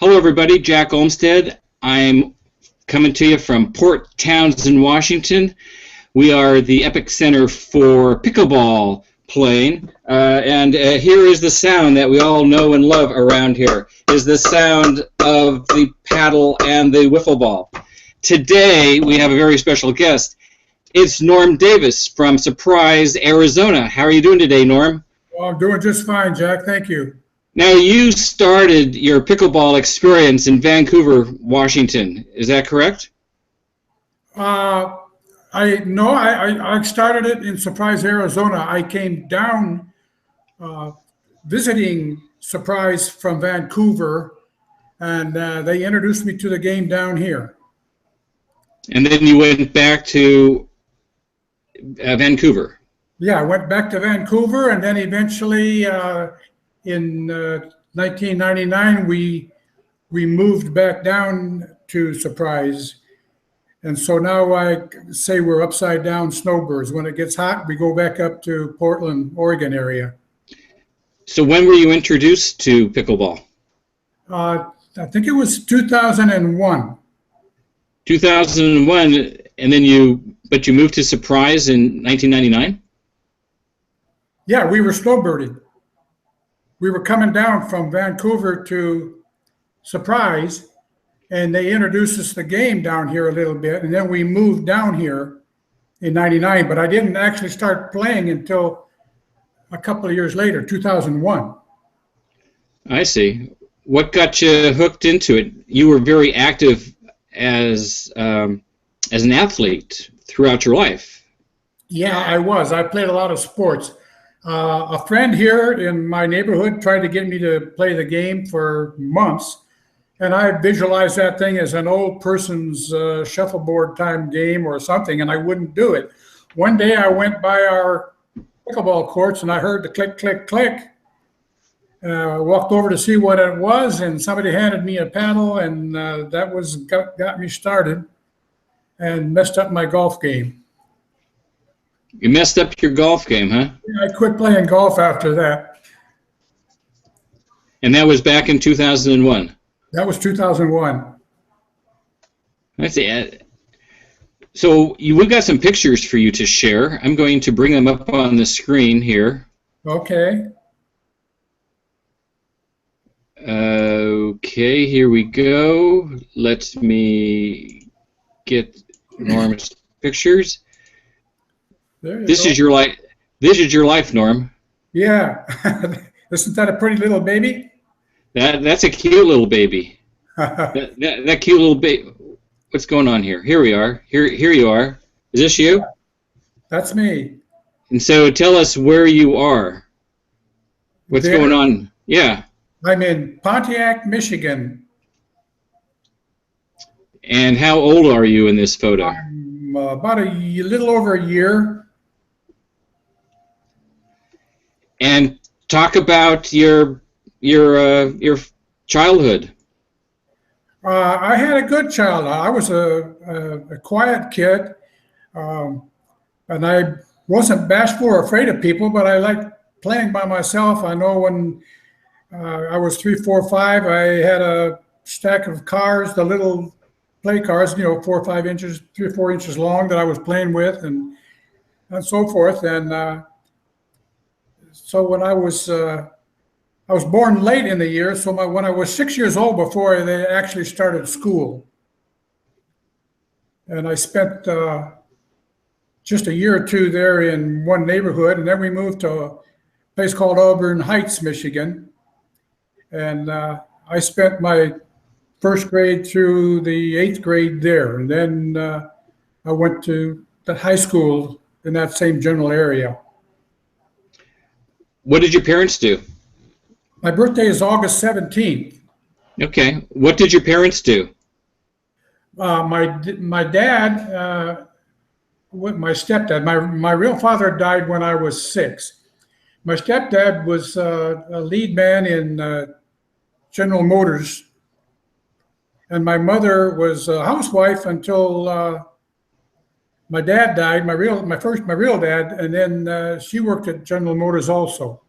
Hello, everybody. Jack Olmsted. I'm coming to you from Port Townsend, Washington. We are the epicenter for pickleball playing, and here is the sound that we all know and love around here, is the sound of the paddle and the wiffle ball. Today, we have a very special guest. It's Norm Davis from Surprise, Arizona. How are you doing today, Norm? Well, I'm doing just fine, Jack. Thank you. Now, you started your pickleball experience in Vancouver, Washington. Is that correct? I started it in Surprise, Arizona. I came down visiting Surprise from Vancouver, and they introduced me to the game down here. And then you went back to Vancouver. Yeah, I went back to Vancouver, and then eventually in 1999, we moved back down to Surprise. And so now I say we're upside down snowbirds. When it gets hot, we go back up to Portland, Oregon area. So when were you introduced to pickleball? I think it was 2001. 2001, and then you moved to Surprise in 1999? Yeah, we were snowbirding. We were coming down from Vancouver to Surprise, and they introduced us to the game down here a little bit, and then we moved down here in 99, but I didn't actually start playing until a couple of years later, 2001. I see. What got you hooked into it? You were very active as an athlete throughout your life. Yeah, I was. I played a lot of sports. A friend here in my neighborhood tried to get me to play the game for months, and I visualized that thing as an old person's shuffleboard time game or something, and I wouldn't do it. One day I went by our pickleball courts, and I heard the click, click, click. I walked over to see what it was, and somebody handed me a paddle, and that got me started and messed up my golf game. You messed up your golf game, huh? Yeah, I quit playing golf after that. And that was back in 2001? That was 2001. That's it. So we've got some pictures for you to share. I'm going to bring them up on the screen here. Okay. Okay, here we go. Let me get Norm's pictures. This is your life. This is your life, Norm. Yeah. Isn't that a pretty little baby? That's a cute little baby. that cute little baby. What's going on here? Here we are. Here you are. Is this you? That's me. And so tell us where you are. What's going on? Yeah. I'm in Pontiac, Michigan. And how old are you in this photo? I'm about a little over a year. And talk about your childhood. I had a good childhood. I was a quiet kid, and I wasn't bashful or afraid of people, but I liked playing by myself. I know when I was 3, 4, 5, I had a stack of cars, the little play cars, 4 or 5 inches, 3 or 4 inches long that I was playing with, and so forth. And so when I was born late in the year, so when I was 6 years old before they actually started school. And I spent just a year or two there in one neighborhood, and then we moved to a place called Auburn Heights, Michigan. And I spent my first grade through the 8th grade there. And then I went to the high school in that same general area. What did your parents do? My birthday is August 17th. Okay. What did your parents do? My dad, my stepdad, my real father died when I was 6. My stepdad was a lead man in General Motors, and my mother was a housewife until my dad died, my real dad, and then she worked at General Motors also.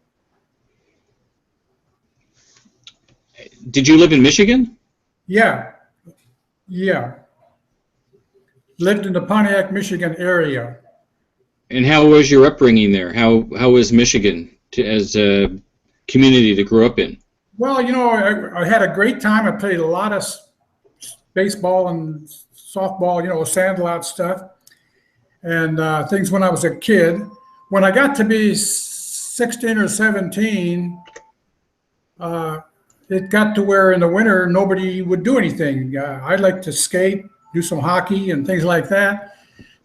Did you live in Michigan? Yeah, yeah. Lived in the Pontiac, Michigan area. And how was your upbringing there? How was Michigan as a community to grow up in? Well, I had a great time. I played a lot of baseball and softball, sandlot stuff and things when I was a kid. When I got to be 16 or 17, it got to where in the winter nobody would do anything. I'd like to skate, do some hockey and things like that,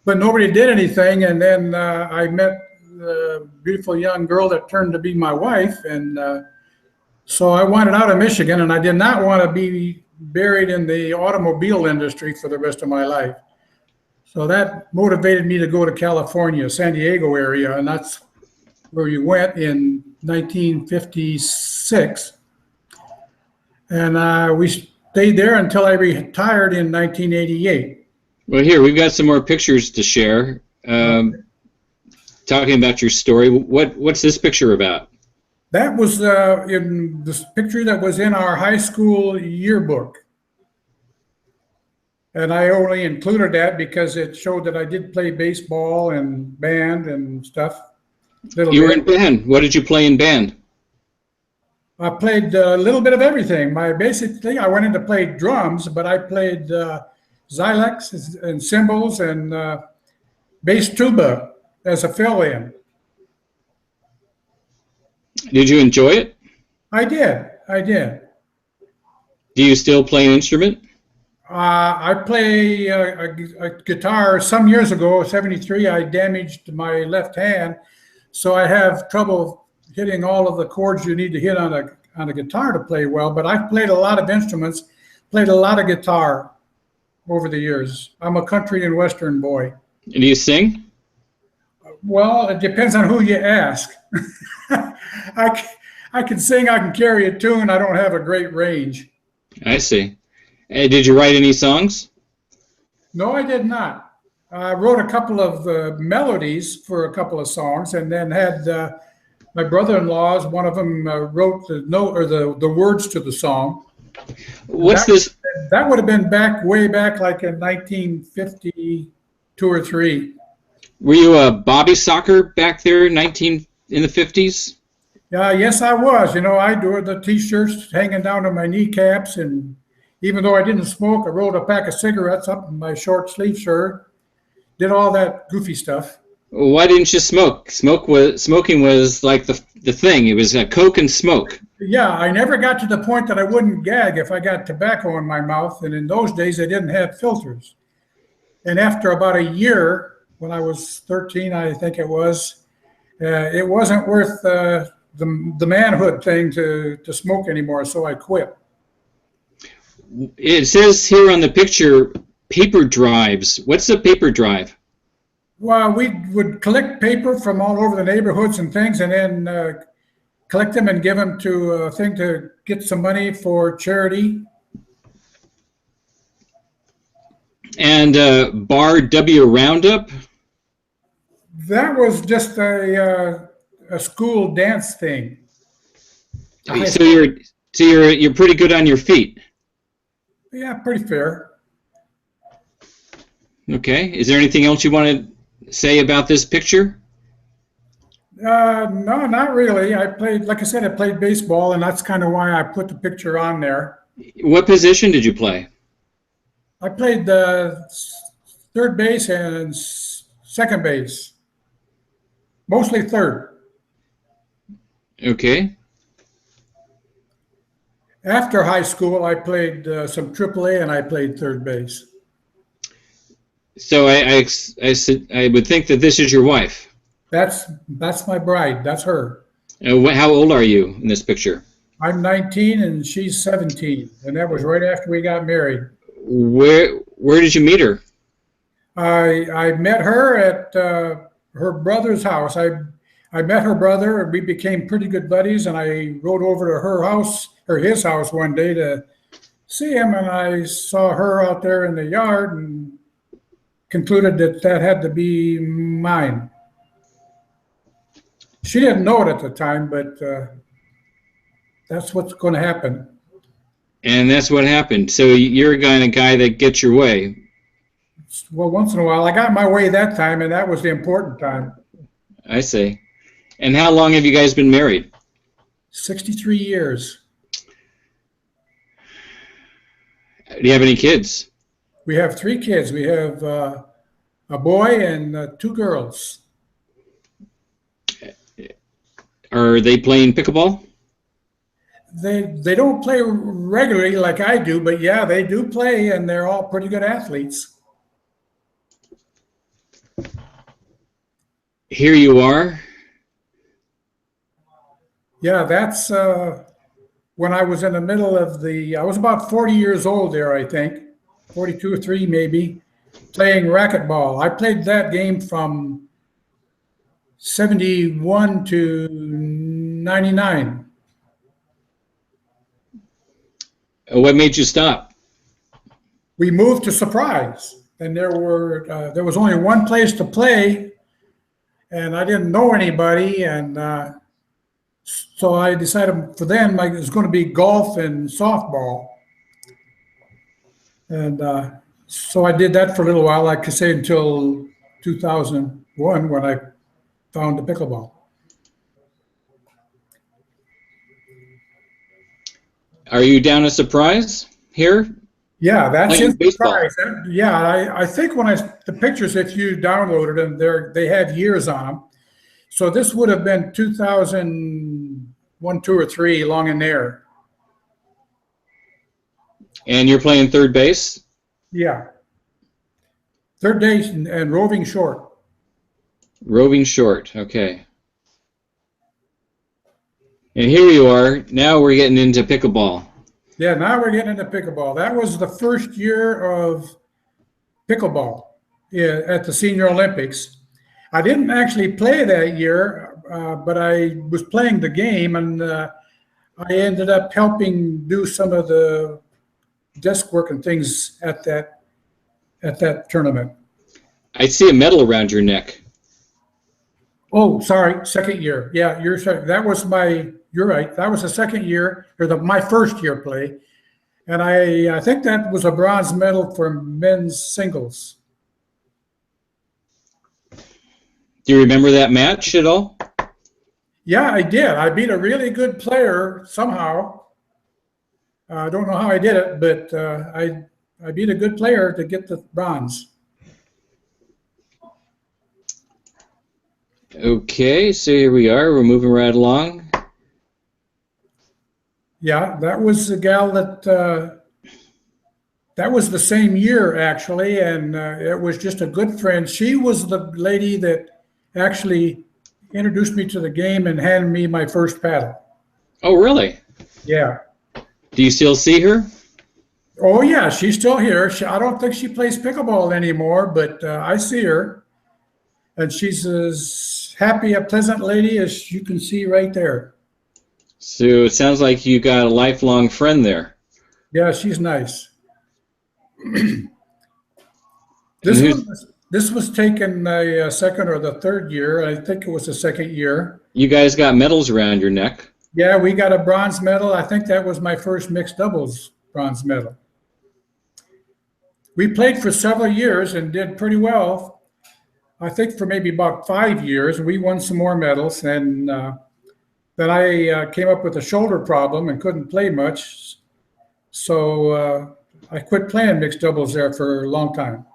but nobody did anything. And then I met the beautiful young girl that turned to be my wife, and so I wanted out of Michigan, and I did not want to be buried in the automobile industry for the rest of my life. So that motivated me to go to California, San Diego area, and that's where we went in 1956. And we stayed there until I retired in 1988. Well, here, we've got some more pictures to share. Talking about your story, what's this picture about? That was in this picture that was in our high school yearbook. And I only included that because it showed that I did play baseball and band and stuff. You were in band. What did you play in band? I played a little bit of everything. Basically, I went in to play drums, but I played xylox and cymbals and bass tuba as a fill-in. Did you enjoy it? I did. Do you still play an instrument? I play a guitar. Some years ago, 73, I damaged my left hand, so I have trouble hitting all of the chords you need to hit on a guitar to play well. But I've played a lot of instruments, played a lot of guitar over the years. I'm a country and western boy. And do you sing? Well, it depends on who you ask. I can sing, I can carry a tune. I don't have a great range. I see. Did you write any songs? No, I did not. I wrote a couple of melodies for a couple of songs, and then had my brother-in-law's. One of them wrote the note or the words to the song. What's this? That would have been way back, like in 1952 or 3. Were you a bobby soccer back there in the 50s? Yes, I was. I do the T-shirts hanging down to my kneecaps, and even though I didn't smoke, I rolled a pack of cigarettes up in my short sleeve shirt. Did all that goofy stuff. Why didn't you smoke? Smoking was like the thing. It was Coke and smoke. Yeah, I never got to the point that I wouldn't gag if I got tobacco in my mouth, and in those days they didn't have filters. And after about a year, when I was 13, I think it wasn't worth the manhood thing to smoke anymore, so I quit. It says here on the picture, paper drives. What's a paper drive? Well, we would collect paper from all over the neighborhoods and things, and then collect them and give them to a thing to get some money for charity. And Bar W Roundup? That was just a school dance thing. So you're pretty good on your feet. Yeah, pretty fair. Okay. Is there anything else you want to say about this picture? No, not really. Like I said, I played baseball, and that's kind of why I put the picture on there. What position did you play? I played third base and second base. Mostly third. Okay. After high school, I played some AAA, and I played third base. So I would think that this is your wife. That's my bride. That's her. How old are you in this picture? I'm 19 and she's 17, and that was right after we got married. Where did you meet her? I met her at her brother's house. I met her brother, and we became pretty good buddies, and I rode over to her house or his house one day to see him, and I saw her out there in the yard and concluded that had to be mine. She didn't know it at the time, but that's what's going to happen. And that's what happened. So you're a kind of guy that gets your way. Well, once in a while, I got my way that time, and that was the important time. I see. And how long have you guys been married? 63 years. Do you have any kids? We have 3 kids. We have a boy and 2 girls. Are they playing pickleball? They don't play regularly like I do, but yeah, they do play, and they're all pretty good athletes. Here you are. Yeah, that's when I was in the middle of I was about 40 years old there, I think, 42 or 3 maybe, playing racquetball. I played that game from 71 to 99. What made you stop? We moved to Surprise, and there was only one place to play, and I didn't know anybody, and so I decided for then it was going to be golf and softball, and so I did that for a little while. I could say until 2001 when I found the pickleball. Are you down a Surprise here? Yeah, that's Playing in baseball. Surprise. Yeah, I think the pictures, if you downloaded them, they have years on them. So this would have been 2001, 2, or 3, along in there. And you're playing third base? Yeah. Third base and roving short. Roving short, okay. And here you are. Now we're getting into pickleball. Yeah, now we're getting into pickleball. That was the first year of pickleball at the Senior Olympics. I didn't actually play that year, but I was playing the game, and I ended up helping do some of the desk work and things at that tournament. I see a medal around your neck. Oh, sorry, second year. Yeah, you're right. That was the second year, or my first year play. And I think that was a bronze medal for men's singles. Do you remember that match at all? Yeah, I did. I beat a really good player somehow. I don't know how I did it, but I beat a good player to get the bronze. Okay, so here we are. We're moving right along. Yeah, that was the gal that was the same year, actually, and it was just a good friend. She was the lady that actually introduced me to the game and handed me my first paddle. Oh, really? Yeah. Do you still see her? Oh, yeah, she's still here. I don't think she plays pickleball anymore, but I see her, and she's as happy a pleasant lady as you can see right there. So it sounds like you got a lifelong friend there. Yeah, she's nice. This was taken a second or the third year. I think it was the second year. You guys got medals around your neck. Yeah, we got a bronze medal. I think that was my first mixed doubles bronze medal. We played for several years and did pretty well. I think for maybe about 5 years. We won some more medals, and then I came up with a shoulder problem and couldn't play much. So I quit playing mixed doubles there for a long time.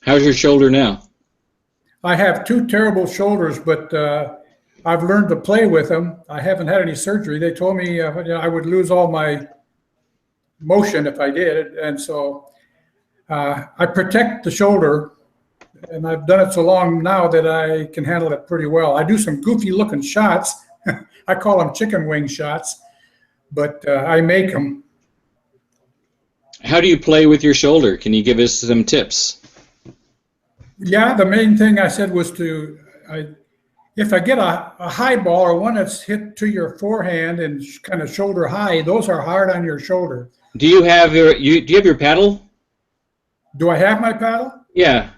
How's your shoulder now? I have 2 terrible shoulders, but I've learned to play with them. I haven't had any surgery. They told me I would lose all my motion if I did, and so I protect the shoulder, and I've done it so long now that I can handle it pretty well. I do some goofy looking shots. I call them chicken wing shots, but I make them. How do you play with your shoulder? Can you give us some tips? Yeah, the main thing I said was if I get a high ball or one that's hit to your forehand and kind of shoulder high, those are hard on your shoulder. Do you have your paddle? Do I have my paddle? Yeah.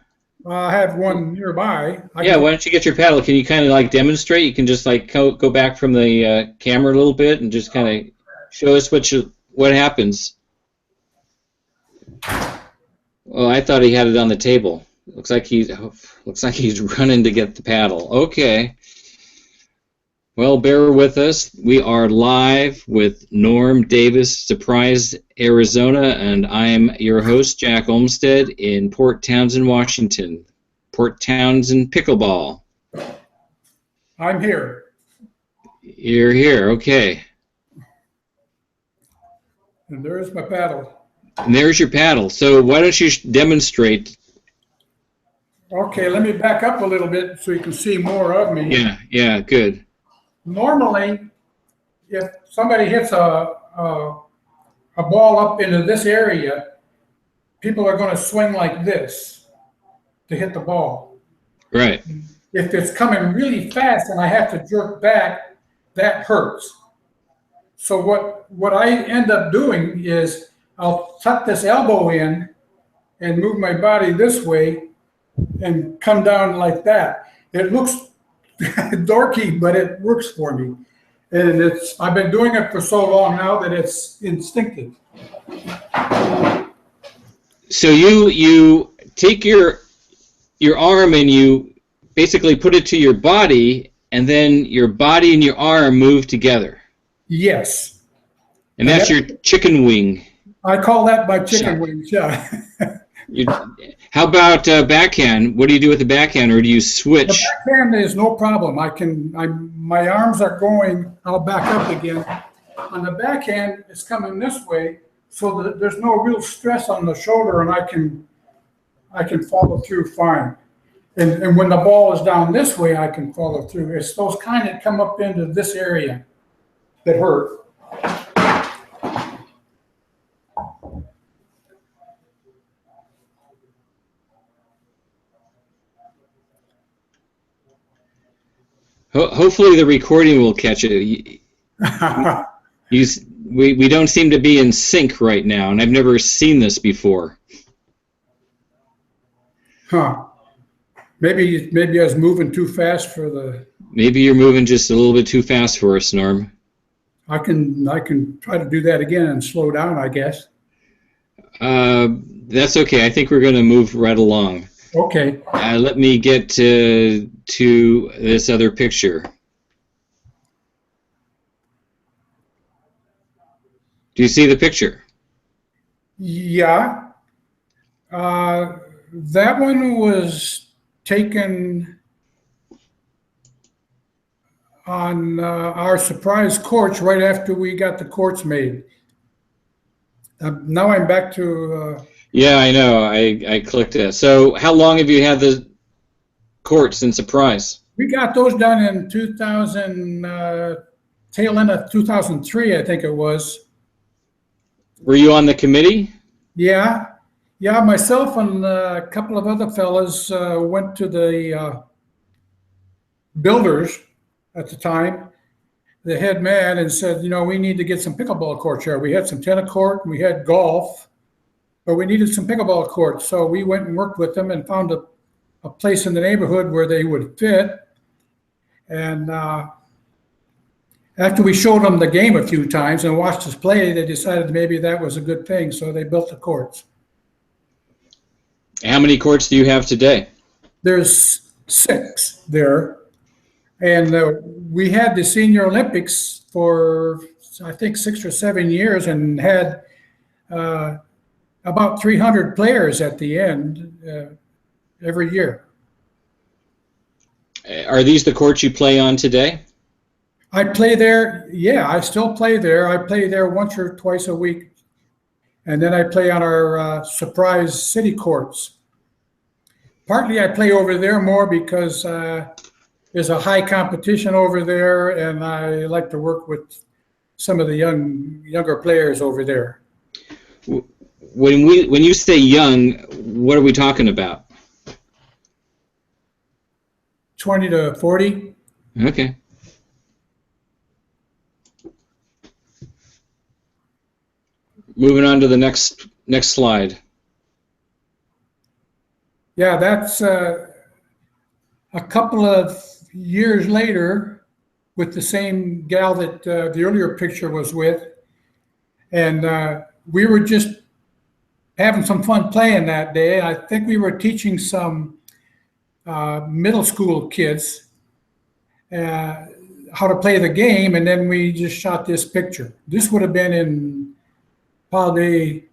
I have one nearby. Why don't you get your paddle? Can you kind of like demonstrate? You can just like go back from the camera a little bit and just kind of show us what what happens? Oh, I thought he had it on the table. Looks like he's running to get the paddle. Okay. Well, bear with us. We are live with Norm Davis, Surprise, Arizona, and I'm your host, Jack Olmsted, in Port Townsend, Washington. Port Townsend Pickleball. I'm here. You're here, okay. And there's my paddle. And there's your paddle. So why don't you demonstrate? Okay, let me back up a little bit so you can see more of me. Yeah, good. Normally, if somebody hits a ball up into this area, people are going to swing like this to hit the ball. Right. If it's coming really fast and I have to jerk back, that hurts. So what I end up doing is I'll tuck this elbow in and move my body this way and come down like that. It looks dorky, but it works for me. And I've been doing it for so long now that it's instinctive. So you take your arm and you basically put it to your body, and then your body and your arm move together. Yes. And that's your chicken wing. I call that my chicken wings, yeah. How about backhand? What do you do with the backhand, or do you switch? The backhand is no problem. My arms are going, I'll back up again. On the backhand, it's coming this way, so that there's no real stress on the shoulder, and I can follow through fine. And when the ball is down this way, I can follow through. It's those kind that come up into this area that hurt. Hopefully the recording will catch it. We don't seem to be in sync right now, and I've never seen this before. Huh. Maybe I was moving too fast for the... Maybe you're moving just a little bit too fast for us, Norm. I can try to do that again and slow down, I guess. That's okay. I think we're going to move right along. Okay. Let me get to this other picture. Do you see the picture? Yeah. That one was taken on our surprise courts right after we got the courts made. Now I'm back to... Yeah, I know. I clicked it. So how long have you had the courts in Surprise? We got those done in 2000, tail end of 2003, I think it was. Were you on the committee? Yeah. Yeah, myself and a couple of other fellas went to the builders at the time, the head man, and said, we need to get some pickleball courts here. We had some tennis court, we had golf, but we needed some pickleball courts. So we went and worked with them and found a place in the neighborhood where they would fit. And after we showed them the game a few times and watched us play, they decided maybe that was a good thing. So they built the courts. How many courts do you have today? There's 6 there. And we had the Senior Olympics for, I think, 6 or 7 years and had about 300 players at the end every year. Are these the courts you play on today? I play there. Yeah, I still play there. I play there once or twice a week. And then I play on our Surprise City courts. Partly I play over there more because there's a high competition over there, and I like to work with some of the younger players over there. When you say young, what are we talking about? 20 to 40. Okay. Moving on to the next slide. Yeah, that's a couple of years later with the same gal that the earlier picture was with. And we were just having some fun playing that day. I think we were teaching some middle school kids how to play the game, and then we just shot this picture. This would have been in probably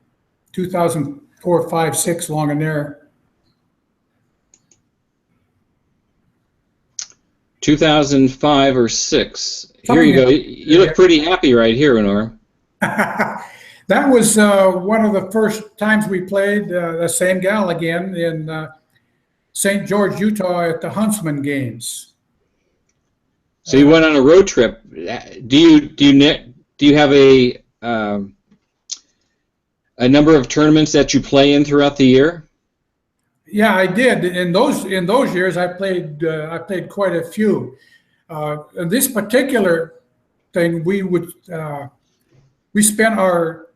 2004, 5, 6, along in there. 2005 or 6. Here Something you go. You look pretty happy right here, Norm. That was one of the first times we played the same gal again in St. George, Utah at the Huntsman Games. So you went on a road trip. Do you have a number of tournaments that you play in throughout the year? Yeah, I did. In those years, I played quite a few. In this particular thing, we spent our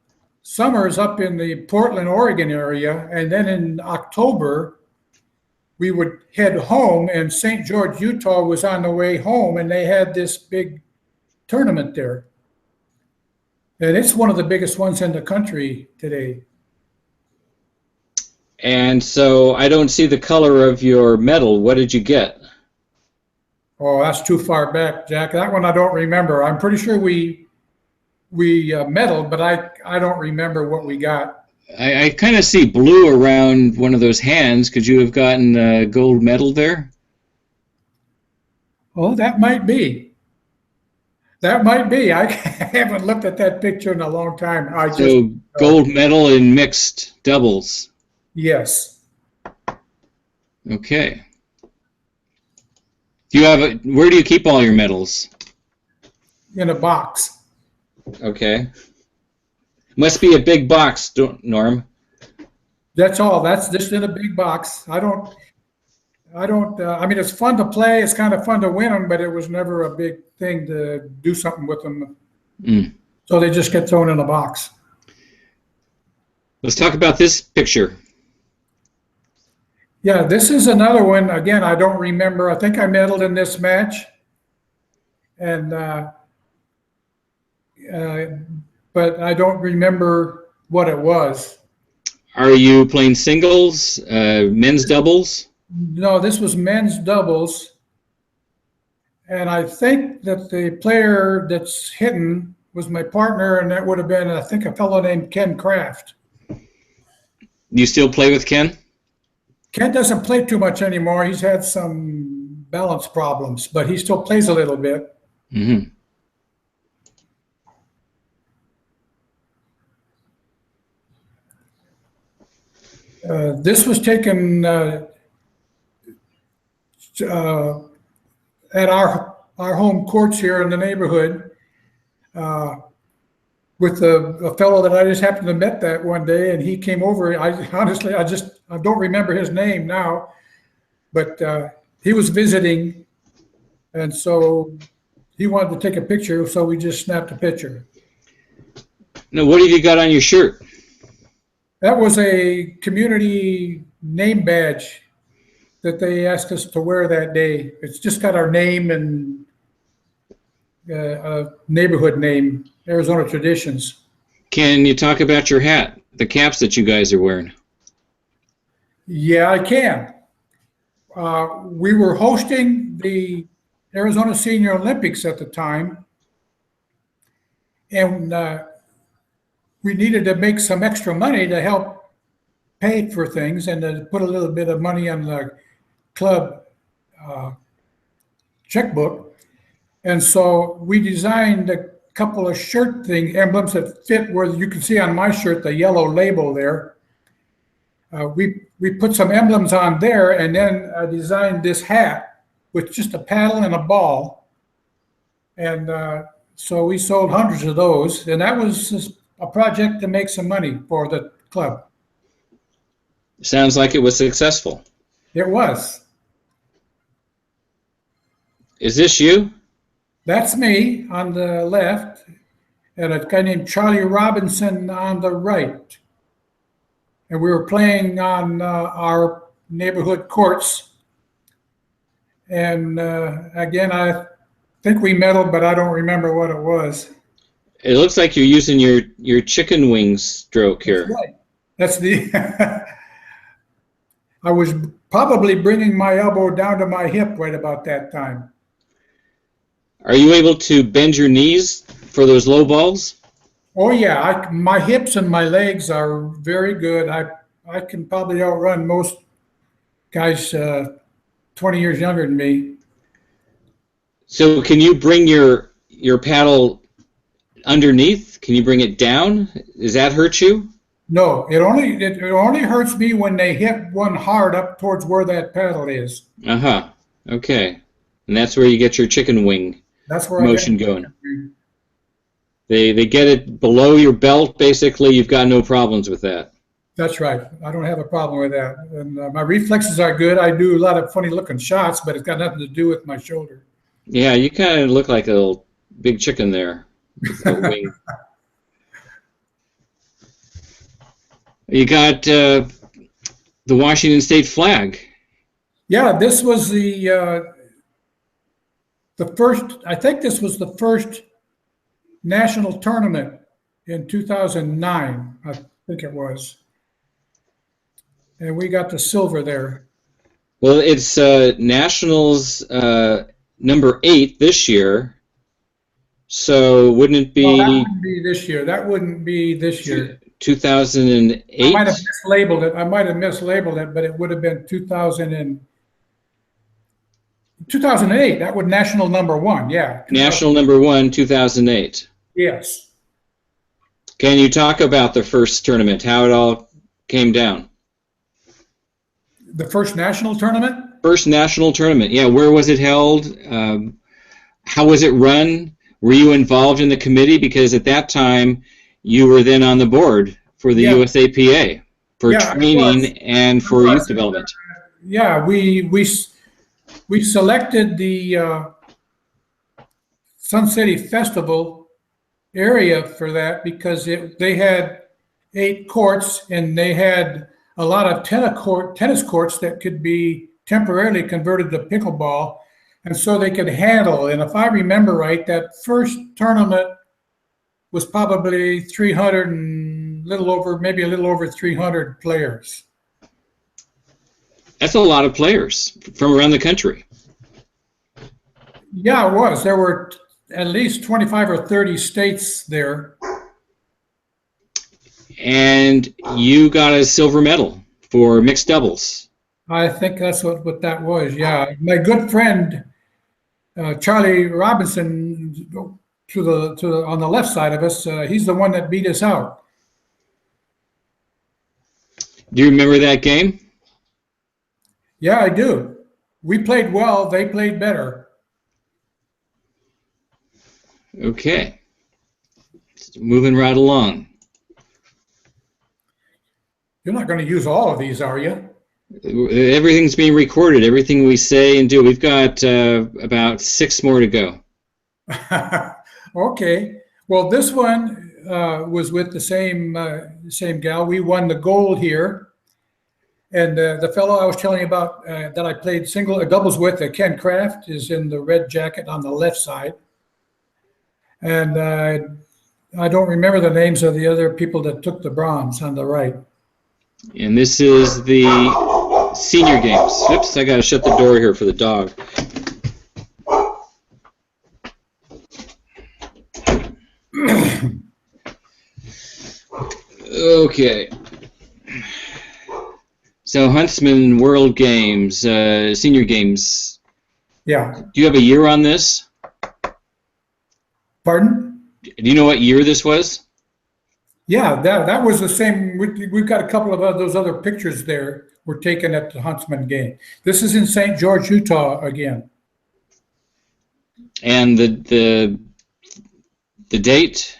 summers up in the Portland, Oregon area, and then in October we would head home, and St. George, Utah was on the way home, and they had this big tournament there. And it's one of the biggest ones in the country today. And so I don't see the color of your medal. What did you get? Oh, that's too far back, Jack. That one I don't remember. I'm pretty sure we medaled, but I don't remember what we got. I kind of see blue around one of those hands. Could you have gotten a gold medal there? Oh, that might be. That might be. I haven't looked at that picture in a long time. So gold medal in mixed doubles. Yes. Okay. Where do you keep all your medals? In a box. Okay. Must be a big box, Norm. That's all. That's just in a big box. I mean, it's fun to play. It's kind of fun to win them, but it was never a big thing to do something with them. So they just get thrown in a box. Let's talk about this picture. Yeah, this is another one. Again, I don't remember. I think I medaled in this match. And but I don't remember what it was. Are you playing singles, men's doubles? No, this was men's doubles. And I think that the player that's hitting was my partner, and that would have been, I think, a fellow named Ken Kraft. You still play with Ken? Ken doesn't play too much anymore. He's had some balance problems, but he still plays a little bit. Mm-hmm. This was taken at our home courts here in the neighborhood with a fellow that I just happened to met that one day, and he came over. I don't remember his name now, but he was visiting, and so he wanted to take a picture, so we just snapped a picture. Now, what have you got on your shirt? That was a community name badge that they asked us to wear that day. It's just got our name and a neighborhood name, Arizona Traditions. Can you talk about your hat, the caps that you guys are wearing? Yeah, I can. We were hosting the Arizona Senior Olympics at the time, and we needed to make some extra money to help pay for things and to put a little bit of money on the club checkbook. And so we designed a couple of shirt emblems that fit where you can see on my shirt the yellow label there. We put some emblems on there, and then I designed this hat with just a paddle and a ball. And so we sold hundreds of those, and that was just a project to make some money for the club. Sounds like it was successful. It was. Is this you? That's me on the left, and a guy named Charlie Robinson on the right. And we were playing on our neighborhood courts. And again, I think we medaled, but I don't remember what it was. It looks like you're using your chicken wing stroke That's here. right. That's the. I was probably bringing my elbow down to my hip right about that time. Are you able to bend your knees for those low balls? Oh yeah, my hips and my legs are very good. I can probably outrun most guys 20 years younger than me. So can you bring your paddle underneath? Can you bring it down? Does that hurt you? No, it only hurts me when they hit one hard up towards where that paddle is. Uh-huh. Okay. And that's where you get your chicken wing That's where I get motion going. They get it below your belt, basically, you've got no problems with that. That's right. I don't have a problem with that. And my reflexes are good. I do a lot of funny looking shots, but it's got nothing to do with my shoulder. Yeah, you kind of look like a little big chicken there with the wing. You got the Washington State flag. Yeah, this was the first. I think this was the first national tournament in 2009. I think it was, and we got the silver there. Well, it's Nationals number 8 this year. So wouldn't it Well, that be wouldn't be this year. That wouldn't be this year. 2008? I might have mislabeled it, but it would have been 2008. That would national number 1. Yeah. National number 1, 2008. Yes. Can you talk about the first tournament, how it all came down? The first national tournament? First national tournament, yeah. Where was it held? How was it run? Were you involved in the committee? Because at that time, you were then on the board for the USAPA for training and for youth development. Yeah, we selected the Sun City Festival area for that because they had 8 courts and they had a lot of tennis courts that could be temporarily converted to pickleball, and so they could handle. And if I remember right, that first tournament was probably 300 and maybe a little over 300 players. That's a lot of players from around the country. Yeah, it was. There were at least 25 or 30 states there. And you got a silver medal for mixed doubles. I think that's what that was. Yeah, my good friend Charlie Robinson, on the left side of us, he's the one that beat us out. Do you remember that game? Yeah, I do. We played well. They played better. Okay. Moving right along. You're not going to use all of these, are you? Everything's being recorded. Everything we say and do. We've got about 6 more to go. Okay. Well, this one was with the same gal. We won the gold here, and the fellow I was telling you about that I played doubles with, Ken Kraft, is in the red jacket on the left side, and I don't remember the names of the other people that took the bronze on the right. And this is the senior games. Oops, I got to shut the door here for the dog. Okay. So Huntsman World Games, senior games. Yeah. Do you have a year on this? Pardon? Do you know what year this was? Yeah, that was the same. We've got a couple of those other pictures there were taken at the Huntsman game. This is in St. George, Utah again. And the date?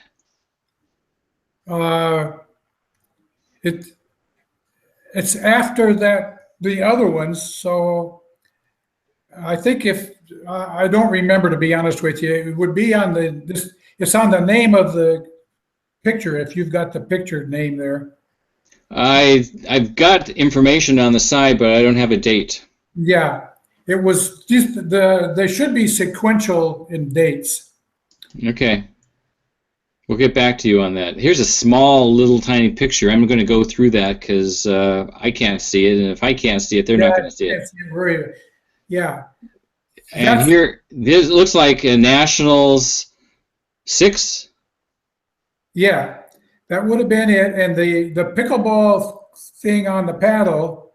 It's after the other ones, so I think I don't remember, to be honest with you. It would be on it's on the name of the picture, if you've got the picture name there. I've got information on the side, but I don't have a date. Yeah, it was just they should be sequential in dates. Okay. We'll get back to you on that. Here's a small, little, tiny picture. I'm going to go through that because I can't see it, and if I can't see it, they're Yeah, not I going to see can't it. see it very. Yeah, And that's here, this looks like a Nationals 6. yeah, that would have been it. And the pickleball thing on the paddle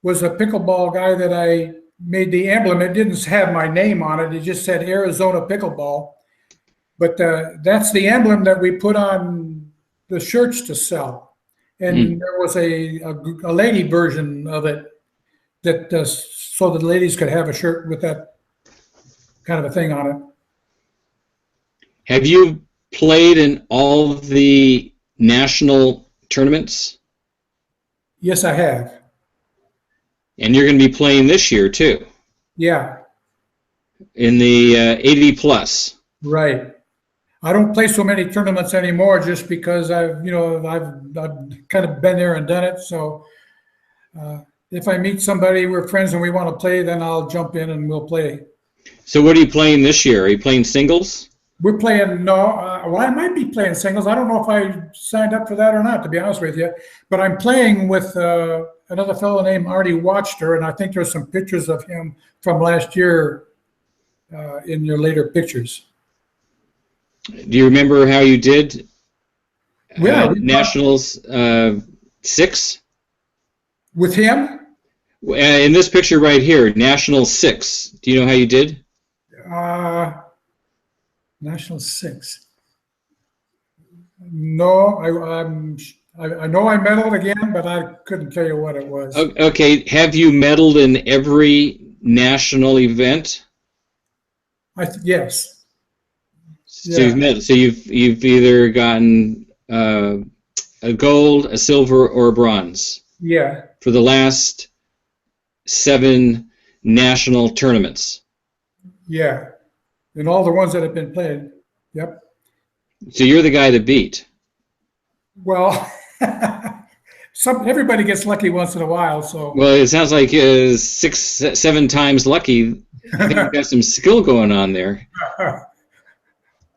was a pickleball guy that I made the emblem. It didn't have my name on it. It just said Arizona Pickleball. But that's the emblem that we put on the shirts to sell. Mm. And there was a lady version of it that so the ladies could have a shirt with that kind of a thing on it. Have you played in all of the national tournaments? Yes, I have. And you're going to be playing this year too, Yeah, in the 80 plus. right. I don't play so many tournaments anymore just because I've kind of been there and done it. So uh, if I meet somebody, we're friends and we want to play, then I'll jump in and we'll play. So what are you playing this year? Are you playing singles? We're playing, no, well, I might be playing singles. I don't know if I signed up for that or not, to be honest with you. But I'm playing with another fellow named Artie Watchter, and I think there's some pictures of him from last year in your later pictures. Do you remember how you did Yeah, Nationals 6? with him, In this picture right here, Nationals 6. Do you know how you did? National Six. No, I know I medaled again, but I couldn't tell you what it was. Okay, have you medaled in every national event? Yes. So Yeah. you've either gotten a gold, a silver, or a bronze Yeah. for the last 7 national tournaments. Yeah. And all the ones that have been played. Yep. So you're the guy to beat. Well, everybody gets lucky once in a while, so Well, it sounds like 6, 7 times lucky. I think you've got some skill going on there.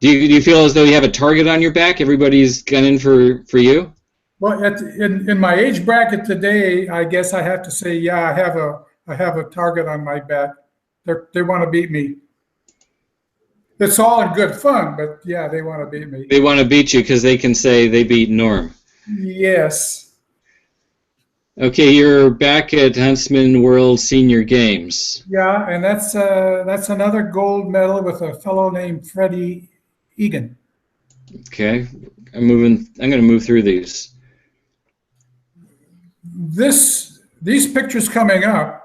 Do you feel as though you have a target on your back? Everybody's gunning for you? well, in my age bracket today, I guess I have to say, yeah, I have a target on my back. They want to beat me. It's all in good fun, but yeah, they want to beat me. They want to beat you because they can say they beat Norm. Yes. Okay, you're back at Huntsman World Senior Games. Yeah, and that's another gold medal with a fellow named Freddie Egan. Okay, I'm going to move through these. These pictures coming up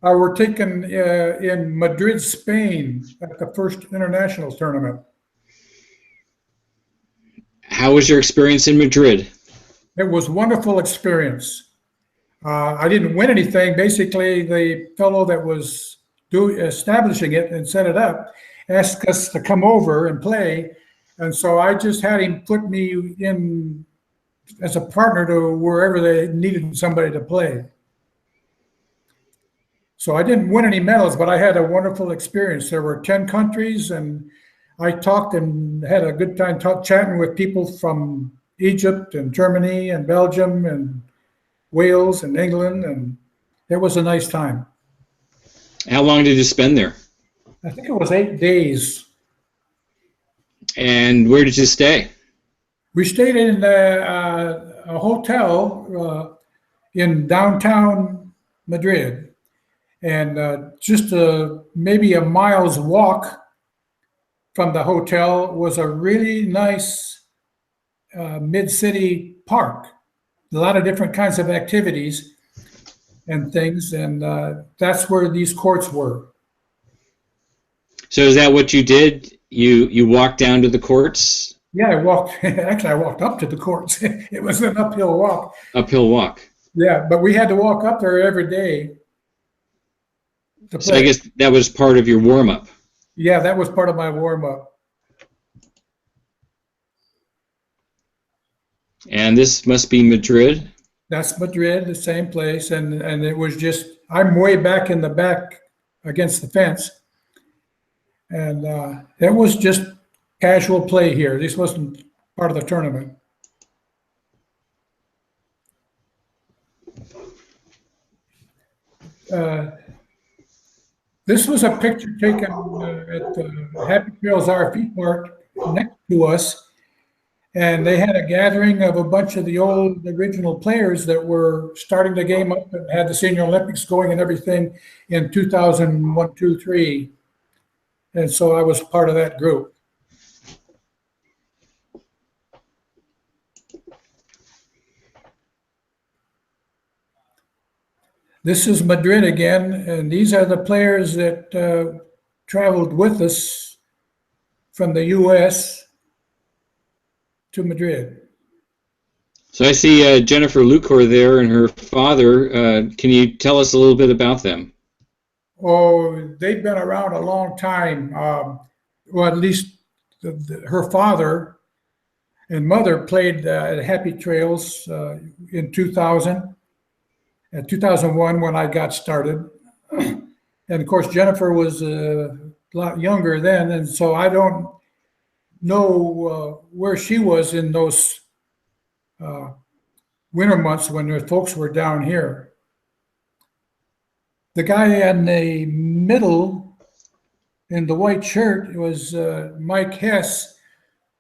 were taken in Madrid, Spain, at the first international tournament. How was your experience in Madrid? It was a wonderful experience. I didn't win anything. Basically, the fellow that was establishing it and set it up asked us to come over and play, and so I just had him put me in as a partner to wherever they needed somebody to play. So I didn't win any medals, but I had a wonderful experience. There were 10 countries, and I talked and had a good time chatting with people from Egypt and Germany and Belgium and Wales and England, and it was a nice time. How long did you spend there? I think it was 8 days. And where did you stay? We stayed in a hotel in downtown Madrid, and just maybe a mile's walk from the hotel was a really nice mid-city park. A lot of different kinds of activities and things, and that's where these courts were. So is that what you did? You walked down to the courts? Yeah, I walked. Actually, I walked up to the courts. It was an uphill walk. Uphill walk. Yeah, but we had to walk up there every day to So I play. guess that was part of your warm-up. Yeah, that was part of my warm-up. And this must be Madrid? That's Madrid, the same place, and it was just, I'm way back in the back against the fence, and it was just casual play here. This wasn't part of the tournament. This was a picture taken at the Happy Trails RV Park next to us. And they had a gathering of a bunch of the old original players that were starting the game up and had the Senior Olympics going and everything in 2001, 2, 3. And so I was part of that group. This is Madrid again, and these are the players that traveled with us from the U.S. to Madrid. So I see Jennifer Lucor there and her father. Can you tell us a little bit about them? Oh, they've been around a long time. Well, at least her father and mother played at Happy Trails in 2000. 2001 when I got started. And of course, Jennifer was a lot younger then, and so I don't know where she was in those winter months when the folks were down here. The guy in the middle in the white shirt was Mike Hess,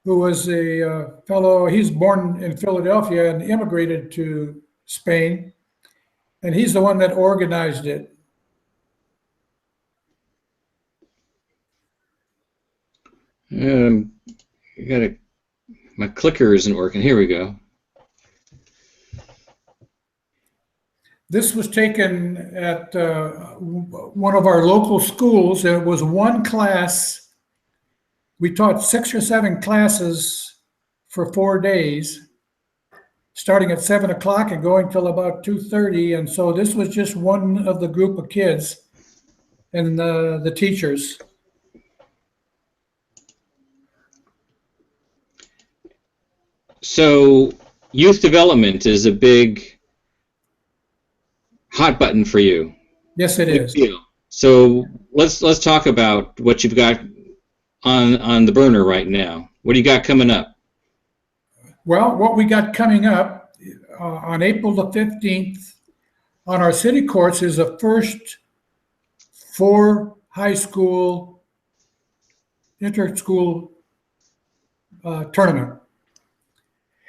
who was a fellow, he's born in Philadelphia and immigrated to Spain. And he's the one that organized it. My clicker isn't working. Here we go. This was taken at one of our local schools. It was one class. We taught 6 or 7 classes for 4 days, starting at 7 o'clock and going till about 2:30. And so this was just one of the group of kids and the teachers. So youth development is a big hot button for you. Yes, it is. So let's talk about what you've got on the burner right now. What do you got coming up? Well, what we got coming up on April the 15th on our city courts is the first 4 high school inter-school tournament.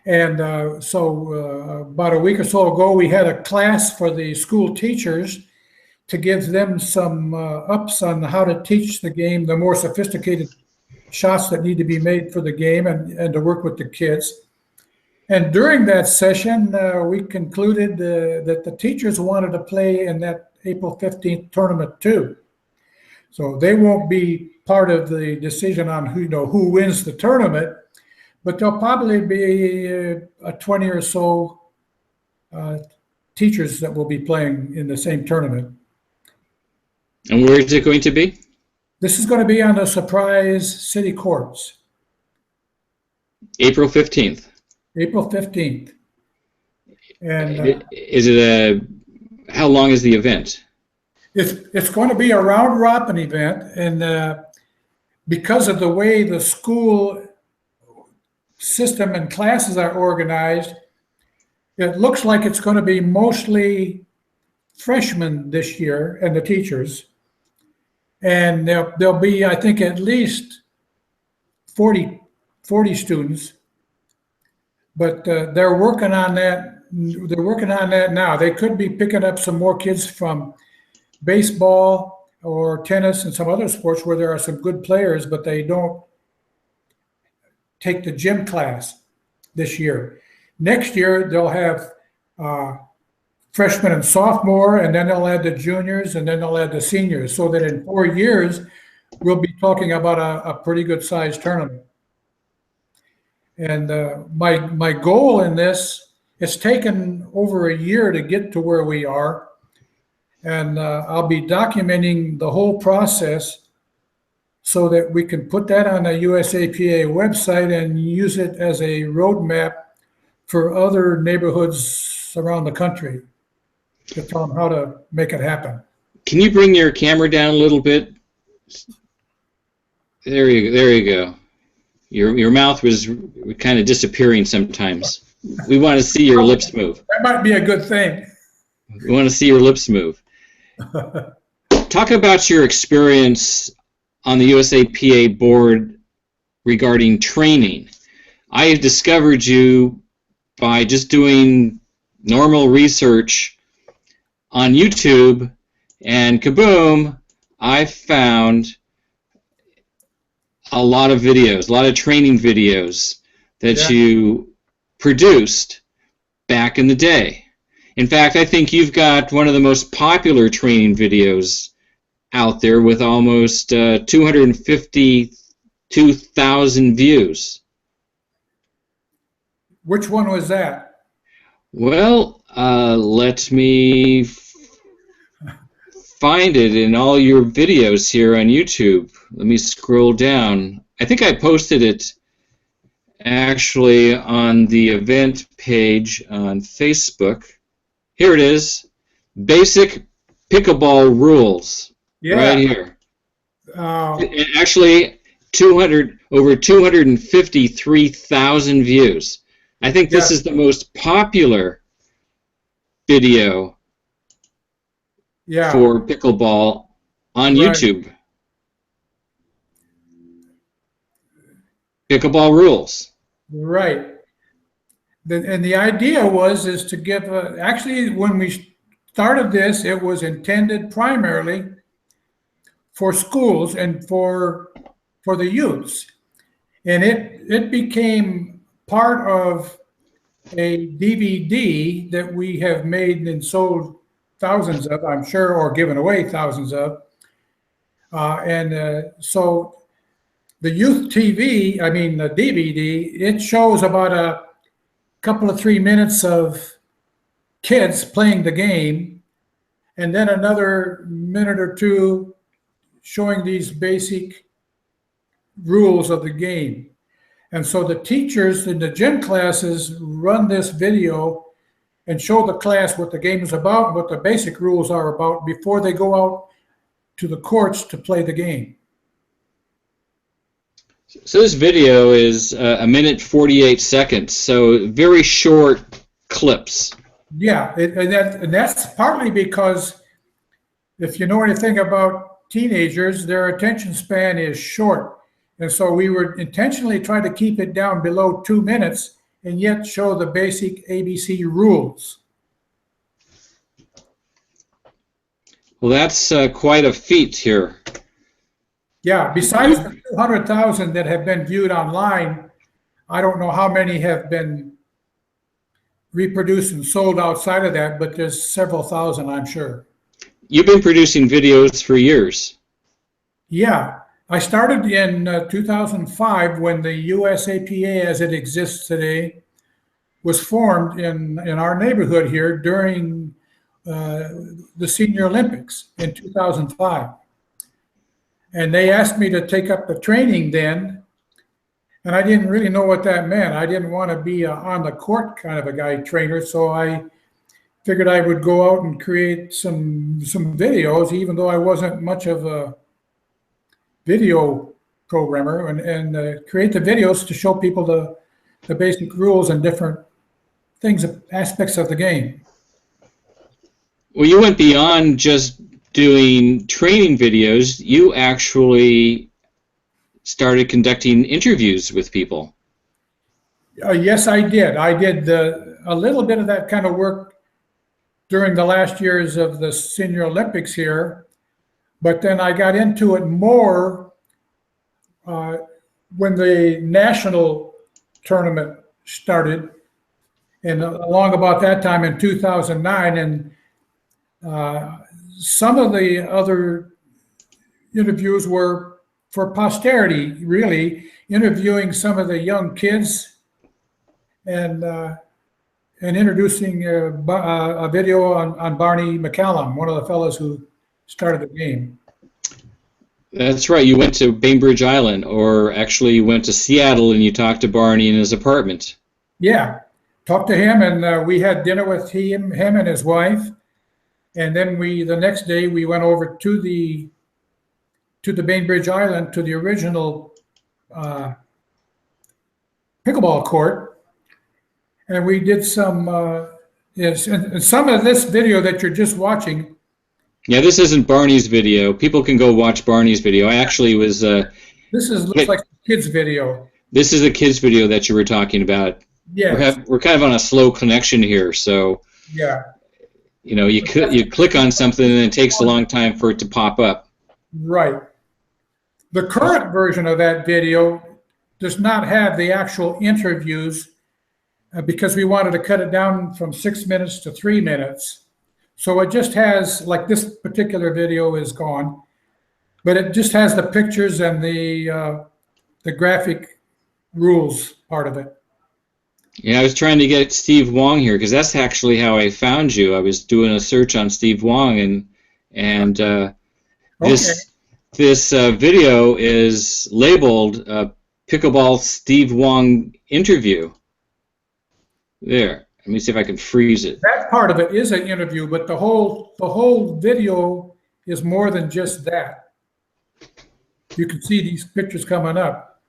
And so about a week or so ago, we had a class for the school teachers to give them some ups on how to teach the game, the more sophisticated shots that need to be made for the game, and to work with the kids. And during that session, we concluded that the teachers wanted to play in that April 15th tournament too. So they won't be part of the decision on who wins the tournament, but there'll probably be a 20 or so teachers that will be playing in the same tournament. And where is it going to be? This is going to be on the Surprise City Courts. April 15th. April 15th. And is it how long is the event? It's going to be a round robin event, and because of the way the school system and classes are organized, it looks like it's going to be mostly freshmen this year and the teachers. And there'll be, I think, at least 40 students. But they're working on that. They're working on that now. They could be picking up some more kids from baseball or tennis and some other sports where there are some good players, but they don't take the gym class this year. Next year, they'll have freshmen and sophomore, and then they'll add the juniors, and then they'll add the seniors, so that in 4 years, we'll be talking about a pretty good sized tournament. And my goal in this, it's taken over a year to get to where we are. And I'll be documenting the whole process so that we can put that on the USAPA website and use it as a roadmap for other neighborhoods around the country to tell them how to make it happen. Can you bring your camera down a little bit? There you go. Your mouth was kind of disappearing sometimes. We want to see your lips move. That might be a good thing. We want to see your lips move. Talk about your experience on the USAPA board regarding training. I have discovered you by just doing normal research on YouTube, and kaboom, I found a lot of videos, a lot of training videos that you produced back in the day. In fact, I think you've got one of the most popular training videos out there with almost 252,000 views. Which one was that? Well, let me find it in all your videos here on YouTube. Let me scroll down. I think I posted it actually on the event page on Facebook. Here it is. Basic pickleball rules. Yeah. Right here. Actually, over 253,000 views. I think this is the most popular video for pickleball on YouTube. Pickleball rules. Right. And the idea is to give, actually when we started this, it was intended primarily for schools and for the youths. And it became part of a DVD that we have made and sold thousands of, I'm sure, or given away thousands of. So the youth TV, the DVD, it shows about a couple of 3 minutes of kids playing the game, and then another minute or two showing these basic rules of the game. And so the teachers in the gym classes run this video and show the class what the game is about and what the basic rules are about before they go out to the courts to play the game. So this video is a minute 48 seconds, so very short clips. Yeah, and that's partly because if you know anything about teenagers, their attention span is short. And so we were intentionally trying to keep it down below 2 minutes and yet show the basic ABC rules. Well, that's quite a feat here. Yeah, besides the 200,000 that have been viewed online, I don't know how many have been reproduced and sold outside of that, but there's several thousand, I'm sure. You've been producing videos for years. Yeah, I started in 2005 when the USAPA, as it exists today, was formed in our neighborhood here during the Senior Olympics in 2005. And they asked me to take up the training then, and I didn't really know what that meant. I didn't want to be on the court kind of a guy trainer, so I figured I would go out and create some videos, even though I wasn't much of a video programmer, and create the videos to show people the basic rules and different things, aspects of the game. Well, you went beyond just doing training videos. You actually started conducting interviews with people. Yes, I did. I did a little bit of that kind of work during the last years of the Senior Olympics here, but then I got into it more when the national tournament started, and along about that time in 2009, and some of the other interviews were for posterity, really, interviewing some of the young kids and introducing a video on Barney McCallum, one of the fellows who started the game. That's right. You went to Bainbridge Island, or actually you went to Seattle and you talked to Barney in his apartment. Yeah, talked to him, and we had dinner with him and his wife. And then the next day we went over to the Bainbridge Island, to the original pickleball court, and we did some. Yes, and some of this video that you're just watching. Yeah, this isn't Barney's video. People can go watch Barney's video. I actually was. This looks like a kid's video. This is a kid's video that you were talking about. Yeah. We're kind of on a slow connection here, so. Yeah. You know, you click on something and it takes a long time for it to pop up. Right. The current version of that video does not have the actual interviews because we wanted to cut it down from 6 minutes to 3 minutes. So it just has, like this particular video is gone, but it just has the pictures and the graphic rules part of it. Yeah, I was trying to get Steve Wong here because that's actually how I found you. I was doing a search on Steve Wong, and this video is labeled Pickleball Steve Wong interview. There. Let me see if I can freeze it. That part of it is an interview, but the whole video is more than just that. You can see these pictures coming up.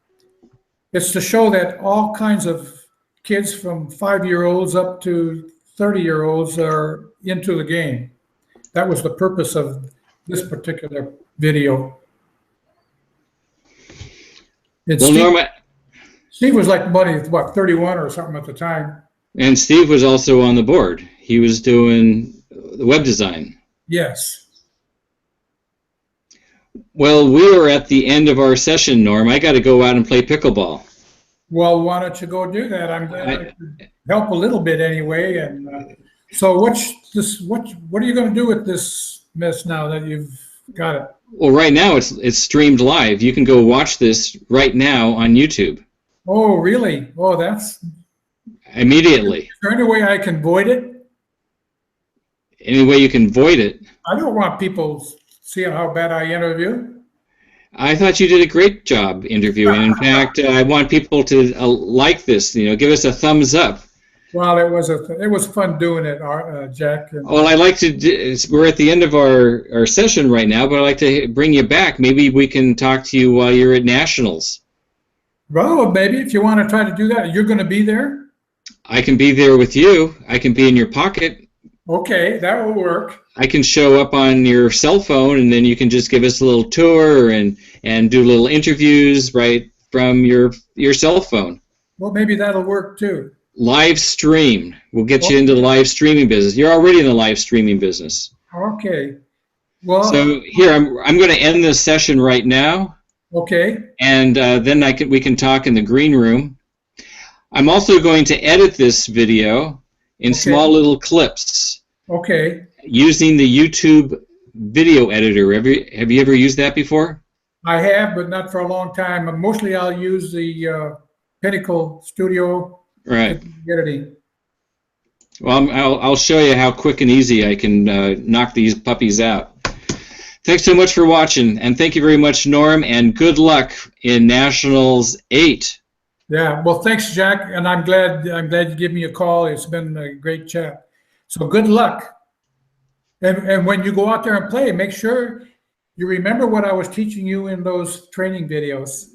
It's to show that all kinds of kids from 5-year-olds up to 30-year-olds are into the game. That was the purpose of this particular video. Well, Steve was like, what, 31 or something at the time. And Steve was also on the board. He was doing the web design. Yes. Well, we are at the end of our session, Norm. I got to go out and play pickleball. Well, why don't you go do that? I'm glad I could help a little bit anyway. And so what are you going to do with this mess now that you've got it? Well, right now it's streamed live. You can go watch this right now on YouTube. Oh, really? Oh, that's... Immediately. Is there any way I can void it? Any way you can void it? I don't want people seeing how bad I interview. I thought you did a great job interviewing. In fact, I want people to like this. You know, give us a thumbs up. Well, it was fun doing it, Jack. Well, I like to. We're at the end of our session right now, but I'd like to bring you back. Maybe we can talk to you while you're at nationals. Well, maybe if you want to try to do that, you're going to be there. I can be there with you. I can be in your pocket. Okay, that will work. I can show up on your cell phone, and then you can just give us a little tour and do little interviews right from your cell phone. Well, maybe that'll work too. Live stream. We'll get you into the live streaming business. You're already in the live streaming business. Okay. Well. So here, I'm going to end this session right now. Okay. And then we can talk in the green room. I'm also going to edit this video in small little clips. Okay. Using the YouTube video editor. Have you ever used that before? I have, but not for a long time. Mostly I'll use the Pinnacle Studio editing. Well, I'll show you how quick and easy I can knock these puppies out. Thanks so much for watching, and thank you very much, Norm, and good luck in Nationals 8. Yeah, well, thanks, Jack, and I'm glad you gave me a call. It's been a great chat. So good luck. And when you go out there and play, make sure you remember what I was teaching you in those training videos.